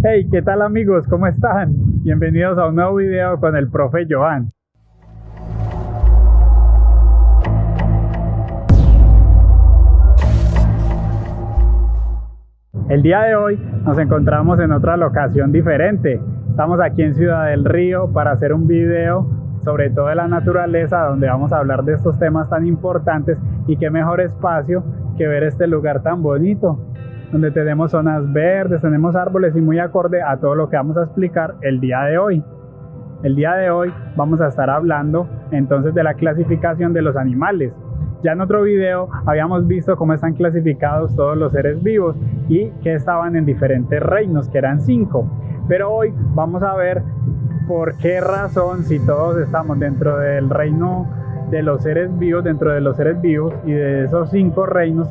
Hey, ¿qué tal amigos? ¿Cómo están? Bienvenidos a un nuevo video con el profe Joan. El día de hoy nos encontramos en otra locación diferente. Estamos aquí en Ciudad del Río para hacer un video sobre todo de la naturaleza, donde vamos a hablar de estos temas tan importantes, y qué mejor espacio que ver este lugar tan bonito, donde tenemos zonas verdes, tenemos árboles y muy acorde a todo lo que vamos a explicar el día de hoy. El día de hoy vamos a estar hablando entonces de la clasificación de los animales. Ya en otro video habíamos visto cómo están clasificados todos los seres vivos y que estaban en diferentes reinos, que eran 5. Pero hoy vamos a ver por qué razón, si todos estamos dentro del reino de los seres vivos, y de esos 5 reinos,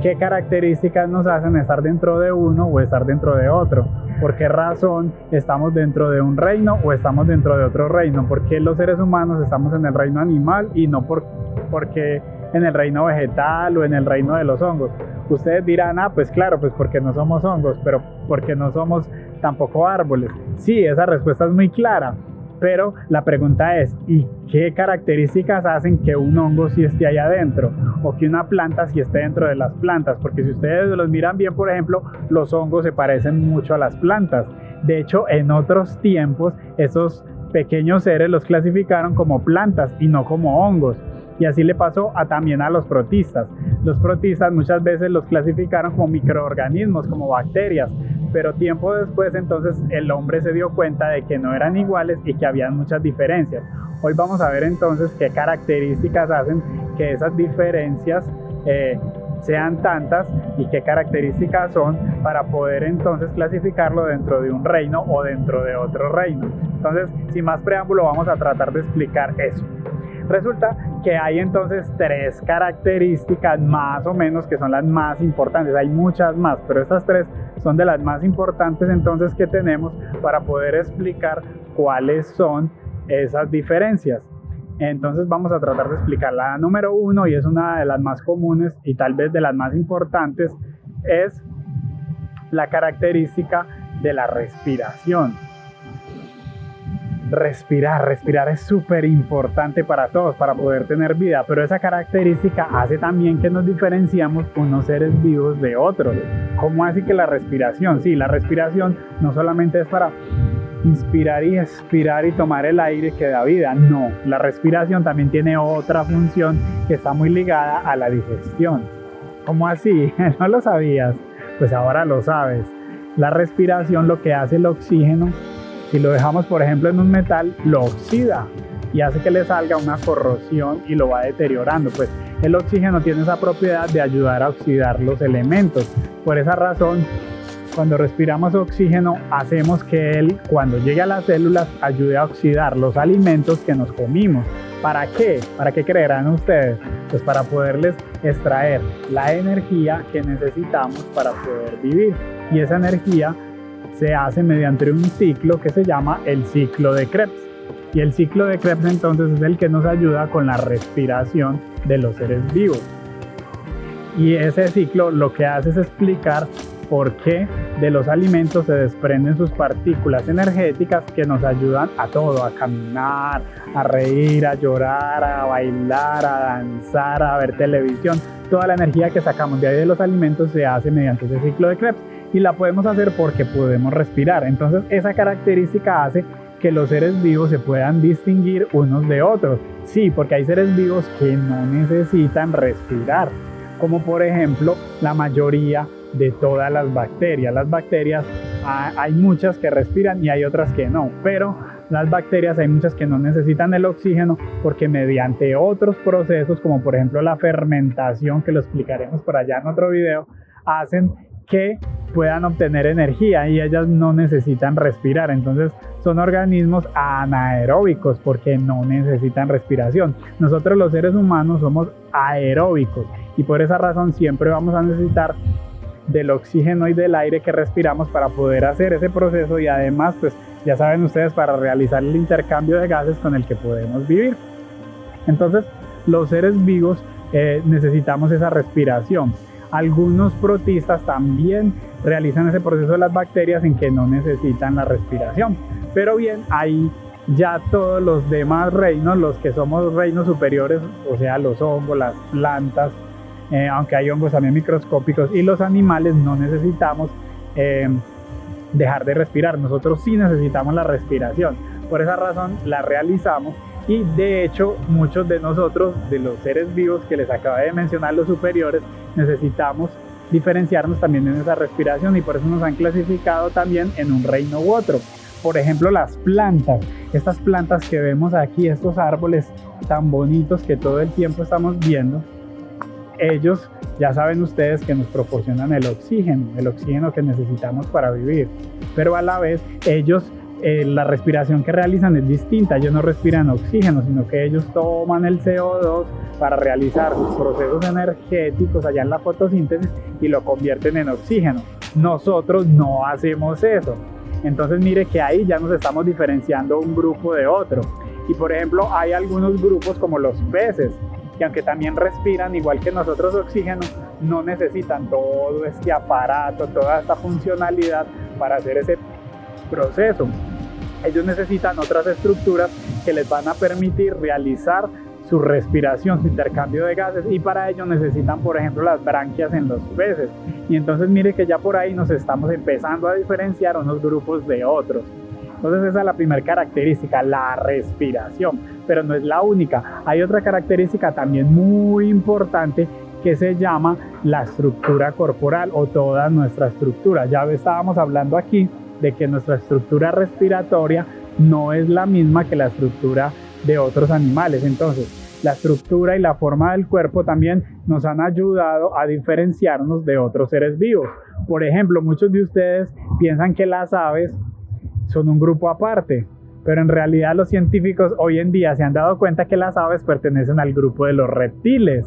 qué características nos hacen estar dentro de uno o estar dentro de otro. ¿Por qué razón estamos dentro de un reino o estamos dentro de otro reino? ¿Por qué los seres humanos estamos en el reino animal y no porque en el reino vegetal o en el reino de los hongos? Ustedes dirán, pues claro, pues porque no somos hongos, pero porque no somos tampoco árboles. Sí, esa respuesta es muy clara, pero la pregunta es, ¿y qué características hacen que un hongo sí esté allá adentro o que una planta sí esté dentro de las plantas? Porque si ustedes los miran bien, por ejemplo, los hongos se parecen mucho a las plantas. De hecho, en otros tiempos, esos pequeños seres los clasificaron como plantas y no como hongos. Y así le pasó también a los protistas. Los protistas muchas veces los clasificaron como microorganismos, como bacterias, pero tiempo después entonces el hombre se dio cuenta de que no eran iguales y que había muchas diferencias. Hoy vamos a ver entonces qué características hacen que esas diferencias sean tantas y qué características son para poder entonces clasificarlo dentro de un reino o dentro de otro reino. Entonces, sin más preámbulo, vamos a tratar de explicar eso. Resulta que hay entonces 3 características más o menos que son las más importantes. Hay muchas más, pero estas 3 son de las más importantes entonces que tenemos para poder explicar cuáles son esas diferencias. Entonces vamos a tratar de explicar la número 1, y es una de las más comunes y tal vez de las más importantes, es la característica de la respiración. Respirar es súper importante para todos, para poder tener vida, pero esa característica hace también que nos diferenciamos unos seres vivos de otros. ¿Cómo así que la respiración? Sí, la respiración no solamente es para inspirar y expirar y tomar el aire que da vida, no, la respiración también tiene otra función que está muy ligada a la digestión. ¿Cómo así? ¿No lo sabías? Pues ahora lo sabes. La respiración, lo que hace el oxígeno, si lo dejamos por ejemplo en un metal, lo oxida y hace que le salga una corrosión y lo va deteriorando. Pues el oxígeno tiene esa propiedad de ayudar a oxidar los elementos. Por esa razón, cuando respiramos oxígeno, hacemos que él, cuando llegue a las células, ayude a oxidar los alimentos que nos comimos. ¿Para qué? ¿Para qué creerán ustedes? Pues para poderles extraer la energía que necesitamos para poder vivir. Y esa energía se hace mediante un ciclo que se llama el ciclo de Krebs. Y el ciclo de Krebs entonces es el que nos ayuda con la respiración de los seres vivos. Y ese ciclo lo que hace es explicar por qué de los alimentos se desprenden sus partículas energéticas que nos ayudan a todo, a caminar, a reír, a llorar, a bailar, a danzar, a ver televisión. Toda la energía que sacamos de ahí de los alimentos se hace mediante ese ciclo de Krebs. Y la podemos hacer porque podemos respirar. Entonces esa característica hace que los seres vivos se puedan distinguir unos de otros. Sí, porque hay seres vivos que no necesitan respirar, como por ejemplo la mayoría de todas las bacterias. Las bacterias hay muchas que respiran y hay otras que no, pero las bacterias hay muchas que no necesitan el oxígeno porque mediante otros procesos, como por ejemplo la fermentación, que lo explicaremos por allá en otro video, hacen que puedan obtener energía y ellas no necesitan respirar. Entonces son organismos anaeróbicos porque no necesitan respiración. Nosotros los seres humanos somos aeróbicos y por esa razón siempre vamos a necesitar del oxígeno y del aire que respiramos para poder hacer ese proceso, y además pues ya saben ustedes, para realizar el intercambio de gases con el que podemos vivir. Entonces los seres vivos necesitamos esa respiración. Algunos protistas también realizan ese proceso de las bacterias en que no necesitan la respiración. Pero bien, hay ya todos los demás reinos, los que somos reinos superiores, o sea, los hongos, las plantas, aunque hay hongos también microscópicos, y los animales, no necesitamos dejar de respirar. Nosotros sí necesitamos la respiración. Por esa razón la realizamos, y de hecho muchos de nosotros, de los seres vivos que les acabé de mencionar, los superiores, necesitamos diferenciarnos también en esa respiración, y por eso nos han clasificado también en un reino u otro. Por ejemplo, las plantas, estas plantas que vemos aquí, estos árboles tan bonitos que todo el tiempo estamos viendo, ellos, ya saben ustedes que nos proporcionan el oxígeno que necesitamos para vivir, pero a la vez ellos, la respiración que realizan es distinta. Ellos no respiran oxígeno, sino que ellos toman el CO2 para realizar sus procesos energéticos allá en la fotosíntesis y lo convierten en oxígeno. Nosotros no hacemos eso. Entonces mire que ahí ya nos estamos diferenciando un grupo de otro. Y por ejemplo, hay algunos grupos como los peces, que aunque también respiran igual que nosotros oxígeno, no necesitan todo este aparato, toda esta funcionalidad para hacer ese proceso. Ellos necesitan otras estructuras que les van a permitir realizar su respiración, su intercambio de gases, y para ello necesitan, por ejemplo, las branquias en los peces. Y entonces mire que ya por ahí nos estamos empezando a diferenciar unos grupos de otros. Entonces esa es la primera característica, la respiración, pero no es la única. Hay otra característica también muy importante que se llama la estructura corporal, o toda nuestra estructura. Ya estábamos hablando aquí de que nuestra estructura respiratoria no es la misma que la estructura de otros animales. Entonces la estructura y la forma del cuerpo también nos han ayudado a diferenciarnos de otros seres vivos. Por ejemplo, muchos de ustedes piensan que las aves son un grupo aparte, pero en realidad los científicos hoy en día se han dado cuenta que las aves pertenecen al grupo de los reptiles.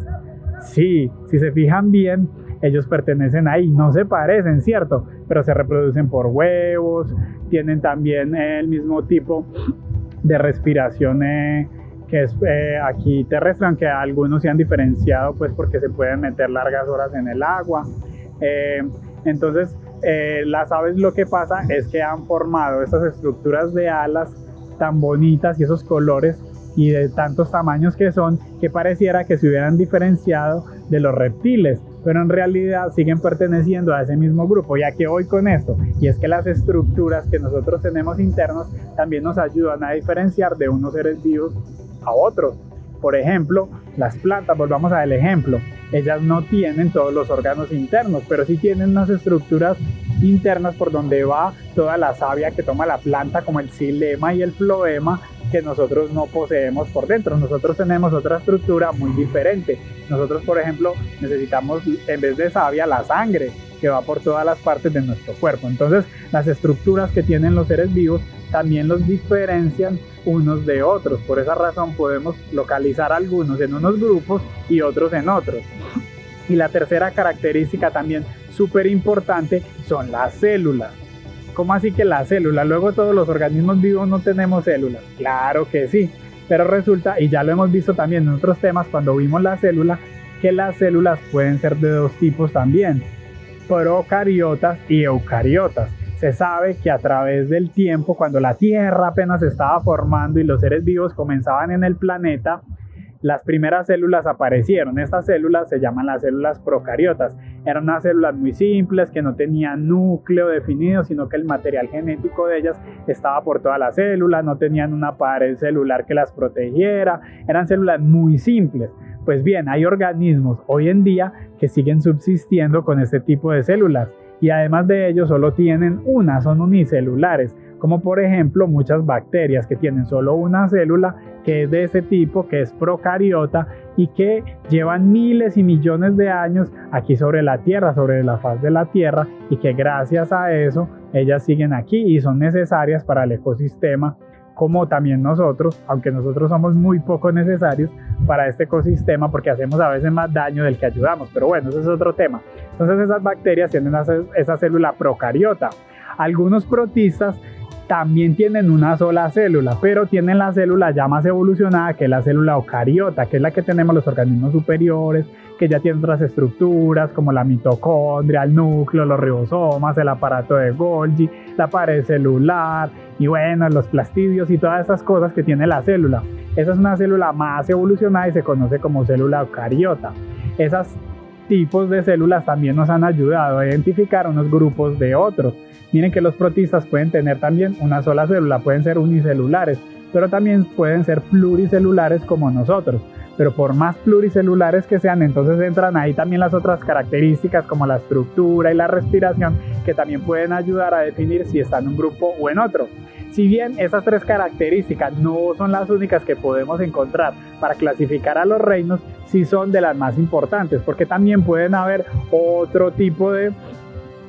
Sí, si se fijan bien, ellos pertenecen ahí, no se parecen, ¿cierto? Pero se reproducen por huevos, tienen también el mismo tipo de respiración que es aquí terrestre, aunque algunos se han diferenciado pues porque se pueden meter largas horas en el agua. Entonces las aves, lo que pasa es que han formado estas estructuras de alas tan bonitas y esos colores y de tantos tamaños que son, que pareciera que se hubieran diferenciado de los reptiles, pero en realidad siguen perteneciendo a ese mismo grupo. ¿Ya que voy con esto? Y es que las estructuras que nosotros tenemos internos también nos ayudan a diferenciar de unos seres vivos a otros. Por ejemplo, las plantas, volvamos al ejemplo, ellas no tienen todos los órganos internos, pero sí tienen unas estructuras internas por donde va toda la savia que toma la planta, como el xilema y el floema, que nosotros no poseemos por dentro. Nosotros tenemos otra estructura muy diferente. Nosotros, por ejemplo, necesitamos, en vez de savia, la sangre que va por todas las partes de nuestro cuerpo. Entonces, las estructuras que tienen los seres vivos también los diferencian unos de otros. Por esa razón podemos localizar algunos en unos grupos y otros en otros. Y la tercera característica también súper importante son las células. ¿Cómo así que las células? Luego todos los organismos vivos no tenemos células. Claro que sí, pero resulta, y ya lo hemos visto también en otros temas cuando vimos la célula, que las células pueden ser de dos tipos también, procariotas y eucariotas. Se sabe que a través del tiempo, cuando la Tierra apenas se estaba formando y los seres vivos comenzaban en el planeta, las primeras células aparecieron. Estas células se llaman las células procariotas. Eran unas células muy simples que no tenían núcleo definido, sino que el material genético de ellas estaba por toda la célula, no tenían una pared celular que las protegiera, eran células muy simples. Pues bien, hay organismos hoy en día que siguen subsistiendo con este tipo de células, y además de ello solo tienen una, son unicelulares, como por ejemplo muchas bacterias que tienen solo una célula que es de ese tipo, que es procariota, y que llevan miles y millones de años aquí sobre la Tierra, sobre la faz de la Tierra, y que gracias a eso ellas siguen aquí y son necesarias para el ecosistema, como también nosotros, aunque nosotros somos muy poco necesarios para este ecosistema porque hacemos a veces más daño del que ayudamos, pero bueno, ese es otro tema. Entonces esas bacterias tienen esa célula procariota. Algunos protistas también tienen una sola célula, pero tienen la célula ya más evolucionada, que es la célula eucariota, que es la que tenemos los organismos superiores, que ya tiene otras estructuras como la mitocondria, el núcleo, los ribosomas, el aparato de Golgi, la pared celular y bueno, los plastidios y todas esas cosas que tiene la célula. Esa es una célula más evolucionada y se conoce como célula eucariota. Esos tipos de células también nos han ayudado a identificar unos grupos de otros. Miren que los protistas pueden tener también una sola célula, pueden ser unicelulares, pero también pueden ser pluricelulares como nosotros. Pero por más pluricelulares que sean, entonces entran ahí también las otras características como la estructura y la respiración, que también pueden ayudar a definir si está en un grupo o en otro. Si bien esas tres características no son las únicas que podemos encontrar para clasificar a los reinos, sí son de las más importantes, porque también pueden haber otro tipo de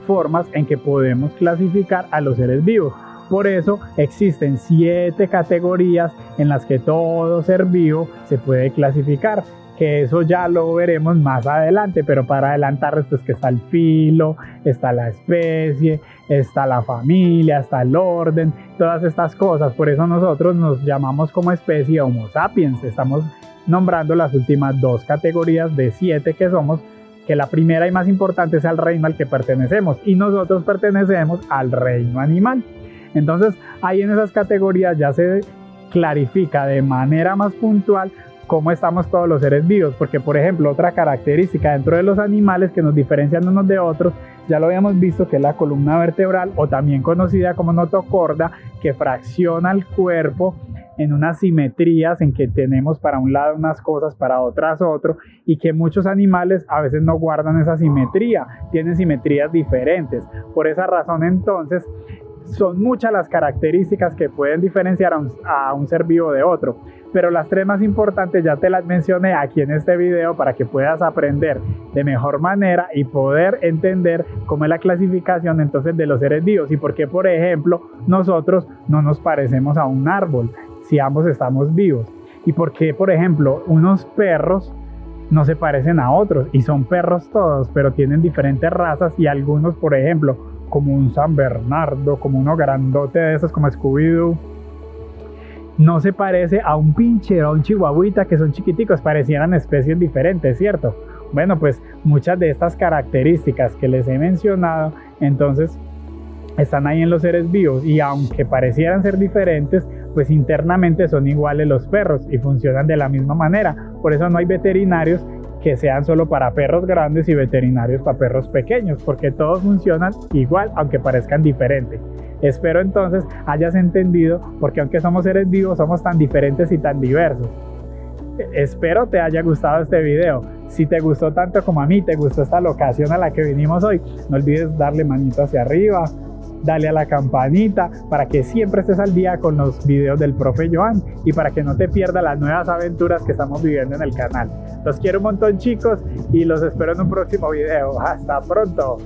formas en que podemos clasificar a los seres vivos. Por eso existen 7 categorías en las que todo ser vivo se puede clasificar, que eso ya lo veremos más adelante, pero para adelantarles pues que está el filo, está la especie, está la familia, está el orden, todas estas cosas. Por eso nosotros nos llamamos como especie Homo sapiens. Estamos nombrando las últimas 2 categorías de 7 que somos, que la primera y más importante es el reino al que pertenecemos, y nosotros pertenecemos al reino animal. Entonces ahí en esas categorías ya se clarifica de manera más puntual cómo estamos todos los seres vivos, porque por ejemplo otra característica dentro de los animales que nos diferencian unos de otros, ya lo habíamos visto, que es la columna vertebral, o también conocida como notocorda, que fracciona el cuerpo en unas simetrías en que tenemos para un lado unas cosas, para otras otro, y que muchos animales a veces no guardan esa simetría, tienen simetrías diferentes. Por esa razón entonces son muchas las características que pueden diferenciar a un ser vivo de otro, pero las 3 más importantes ya te las mencioné aquí en este video para que puedas aprender de mejor manera y poder entender cómo es la clasificación entonces de los seres vivos, y por qué por ejemplo nosotros no nos parecemos a un árbol si ambos estamos vivos, y por qué por ejemplo unos perros no se parecen a otros y son perros todos, pero tienen diferentes razas, y algunos por ejemplo como un San Bernardo, como uno grandote de esos como Scooby-Doo, no se parece a un pincher o a un chihuahuita, que son chiquiticos, parecieran especies diferentes, ¿cierto? Bueno, pues muchas de estas características que les he mencionado entonces están ahí en los seres vivos, y aunque parecieran ser diferentes, pues internamente son iguales los perros y funcionan de la misma manera. Por eso no hay veterinarios que sean solo para perros grandes y veterinarios para perros pequeños, porque todos funcionan igual aunque parezcan diferentes. Espero entonces hayas entendido porque aunque somos seres vivos somos tan diferentes y tan diversos. Espero te haya gustado este video. Si te gustó tanto como a mí, te gustó esta locación a la que vinimos hoy, no olvides darle manito hacia arriba, dale a la campanita para que siempre estés al día con los videos del profe Joan y para que no te pierdas las nuevas aventuras que estamos viviendo en el canal. Los quiero un montón, chicos, y los espero en un próximo video. Hasta pronto.